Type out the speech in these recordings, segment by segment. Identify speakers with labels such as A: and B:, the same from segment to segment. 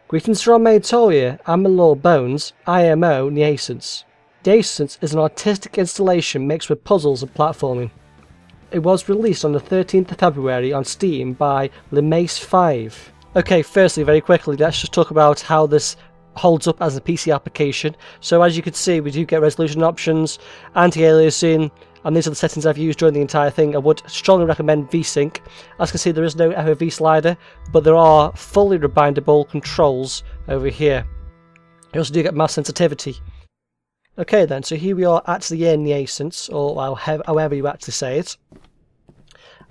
A: Greetings from Toya, I'm my little bones, IMO NaissanceE. NaissanceE is an artistic installation mixed with puzzles and platforming. It was released on the 13th of February on Steam by Lemace5. Okay, firstly, very quickly, let's just talk about how this holds up as a PC application. So as you can see, we do get resolution options, anti-aliasing, and these are the settings I've used during the entire thing. I would strongly recommend VSync. As you can see, there is no FOV slider, but there are fully rebindable controls over here. You also do get mouse sensitivity. Okay then, so here we are actually in NaissanceE, or however you actually say it.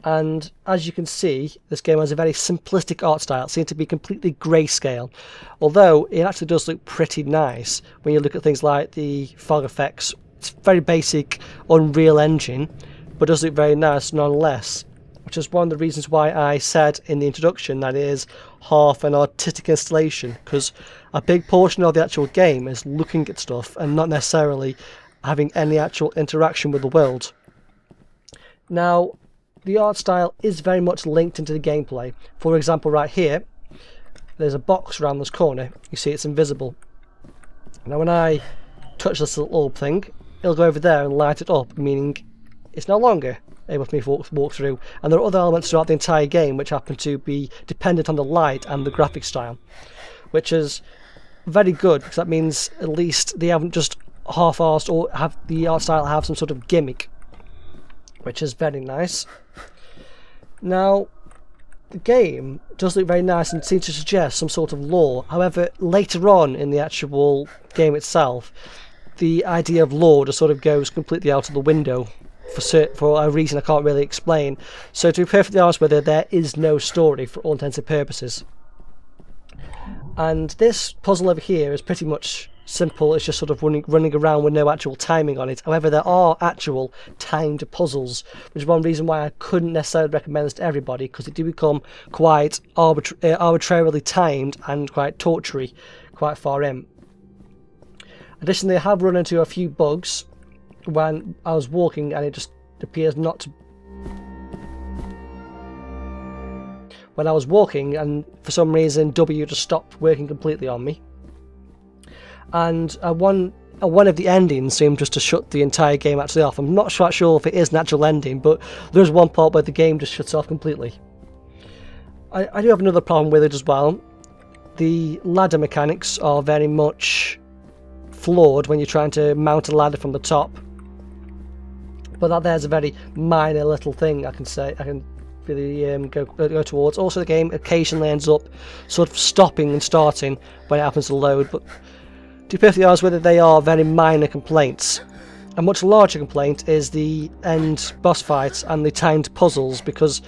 A: And as you can see, this game has a very simplistic art style. It seems to be completely grayscale, although it actually does look pretty nice when you look at things like the fog effects. It's very basic Unreal Engine, but does look very nice nonetheless, which is one of the reasons why I said in the introduction that it is half an artistic installation, because a big portion of the actual game is looking at stuff and not necessarily having any actual interaction with the world. Now, the art style is very much linked into the gameplay. For example, right here, there's a box around this corner. You see it's invisible. Now when I touch this little orb thing, it'll go over there and light it up, meaning it's no longer able for me to walk through. And there are other elements throughout the entire game which happen to be dependent on the light and the graphic style, which is very good, because that means at least they haven't just half-arsed or have the art style have some sort of gimmick, which is very nice. Now, the game does look very nice and seems to suggest some sort of lore. However, later on in the actual game itself, the idea of lore just sort of goes completely out of the window for a reason I can't really explain. So to be perfectly honest with you, there is no story for all intents and purposes. And this puzzle over here is pretty much simple. It's just sort of running around with no actual timing on it. However, there are actual timed puzzles, which is one reason why I couldn't necessarily recommend this to everybody, because they do become quite arbitrarily timed and quite tortury quite far in. Additionally, I have run into a few bugs when I was walking, and it just appears not to. When I was walking, and for some reason W just stopped working completely on me. And one of the endings seemed just to shut the entire game actually off. I'm not quite sure if it is an actual ending, but there's one part where the game just shuts off completely. I do have another problem with it as well. The ladder mechanics are very much flawed when you're trying to mount a ladder from the top. But that there's a very minor little thing I can really go towards. Also, the game occasionally ends up sort of stopping and starting when it happens to load, but to be perfectly honest with it, they are very minor complaints. A much larger complaint is the end boss fights and the timed puzzles, because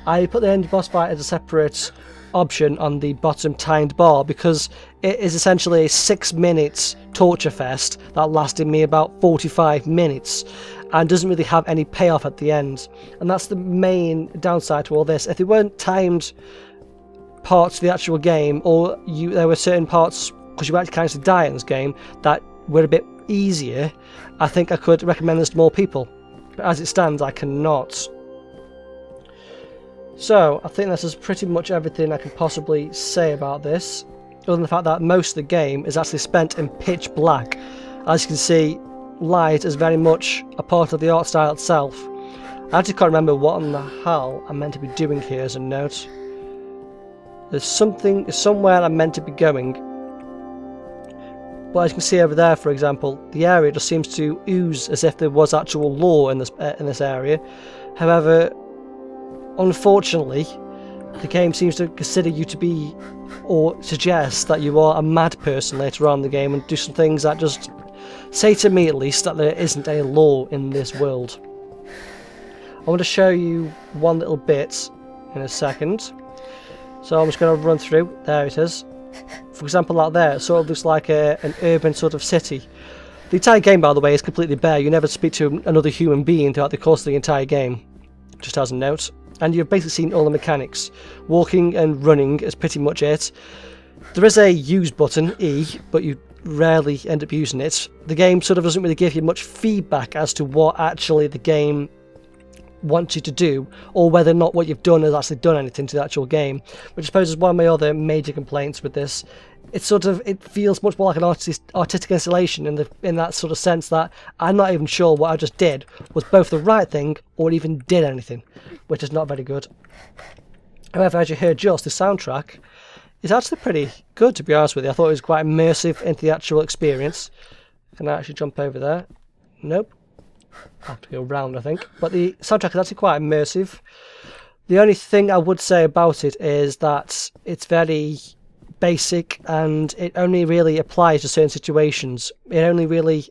A: I put the end boss fight as a separate option on the bottom timed bar, because it is essentially a 6-minute torture fest that lasted me about 45 minutes and doesn't really have any payoff at the end. And that's the main downside to all this. If there weren't timed parts of the actual game, or there were certain parts, because you actually kind of die in this game, that were a bit easier, I think I could recommend this to more people. But as it stands, I cannot. So, I think this is pretty much everything I can possibly say about this, other than the fact that most of the game is actually spent in pitch black. As you can see, light is very much a part of the art style itself. I actually can't remember what in the hell I'm meant to be doing here as a note. There's somewhere I'm meant to be going. But as you can see over there, for example, the area just seems to ooze as if there was actual lore in this area. However, unfortunately, the game seems to consider you to be, or suggest that you are a mad person later on in the game, and do some things that just say to me at least that there isn't a lore in this world. I want to show you one little bit in a second. So I'm just going to run through. There it is. For example, out there, it sort of looks like an urban sort of city. The entire game, by the way, is completely bare. You never speak to another human being throughout the course of the entire game, just as a note. And you've basically seen all the mechanics. Walking and running is pretty much it. There is a use button, E, but you rarely end up using it. The game sort of doesn't really give you much feedback as to what actually the game wants you to do, or whether or not what you've done has actually done anything to the actual game, which I suppose is one of my other major complaints with this. it feels much more like an artistic installation in that sort of sense that I'm not even sure what I just did was both the right thing or even did anything, which is not very good. However, as you heard just, the soundtrack is actually pretty good, to be honest with you. I thought it was quite immersive into the actual experience. Can I actually jump over there? Nope. I have to go round, I think. But the soundtrack is actually quite immersive. The only thing I would say about it is that it's very basic and it only really applies to certain situations. It only really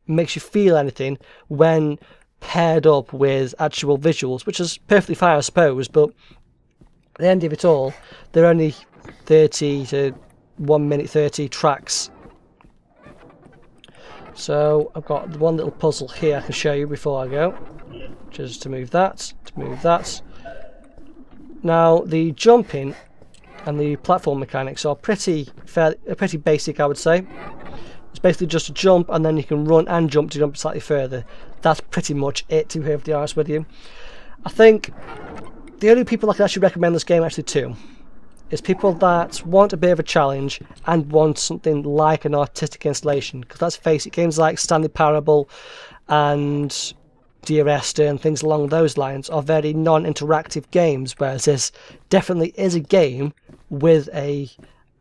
A: makes you feel anything when paired up with actual visuals, which is perfectly fine, I suppose, but at the end of it all, they're only 30 to 1 minute 30 tracks. So I've got one little puzzle here I can show you before I go, which is to move that, Now the jumping and the platform mechanics are pretty basic, I would say. It's basically just a jump and then you can run and jump to jump slightly further. That's pretty much it, to be perfectly honest with you. I think the only people I can actually recommend this game actually to is people that want a bit of a challenge and want something like an artistic installation. Because let's face it, games like Stanley Parable and Dear Esther and things along those lines are very non-interactive games, whereas this definitely is a game with an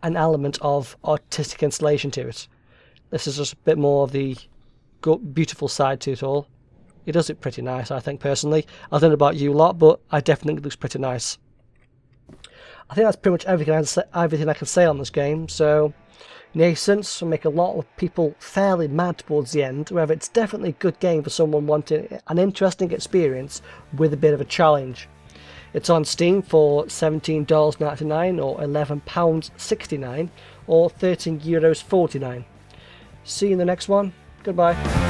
A: element of artistic installation to it. This is just a bit more of the beautiful side to it all. It does look pretty nice, I think, personally. I don't know about you lot, but I definitely think it looks pretty nice. I think that's pretty much everything I can say on this game. So, Nascence will make a lot of people fairly mad towards the end. However, it's definitely a good game for someone wanting an interesting experience with a bit of a challenge. It's on Steam for $17.99 or £11.69 or €13.49. See you in the next one. Goodbye.